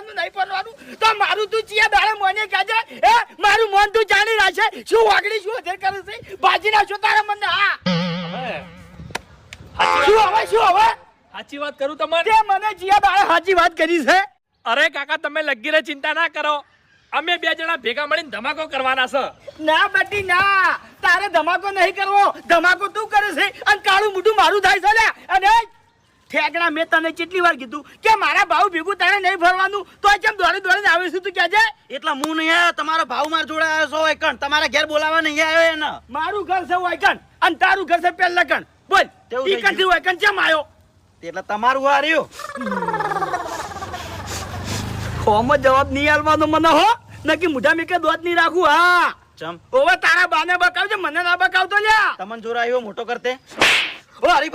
જન્મનું નહીં પરવાનું તો મારું તું ચિયા દાડે મોને કહેજે એ મારું મોન તું જાણી રાખે શું વાગડી શું અધર કરે છે બાજી નાખો તારા મને હા શું હવે સાચી વાત કરું તમને તે મને ચિયા દાડે સાચી વાત કરી છે અરે કાકા તમે લગીરે ચિંતા ના કરો અમે બે જણા ભેગા મળીને ધમાકો કરવાના છે ના બેટી ના તારે ધમાકો નહીં કરવો ધમાકો તું કરે છે અને કાળું મોઢું મારું થાય છે લે અને ઠેકડા મેં તને કેટલી વાર કીધું કે મારા ભાવ ભેગું તારે નહીં ફરવાનું તો કેમ દોડી દોડીને આવે છે તું કહેજે એટલે હું નહીં આવ્યો તમારો ભાવ માર જોડે આવ્યો છો એકણ તમારા ઘેર બોલાવા નહીં આવ્યો એને મારું ઘર છે વાયકણ અને તારું ઘર છે પેલા કણ બોલ તેવું ઈ થઈ કણથી વાયકણ કેમ આવ્યો એટલે તમારું હાર્યું ફોર્મ જવાબ નહીં આલવાનો મને હો નકી મુઢા મેકે દોત નહીં રાખું હા ચમ ઓવે તારા બાને બકાવજે મને ના બકાવતો લ્યા તમને જોર આવ્યો મોટો કરતે ઓ હરી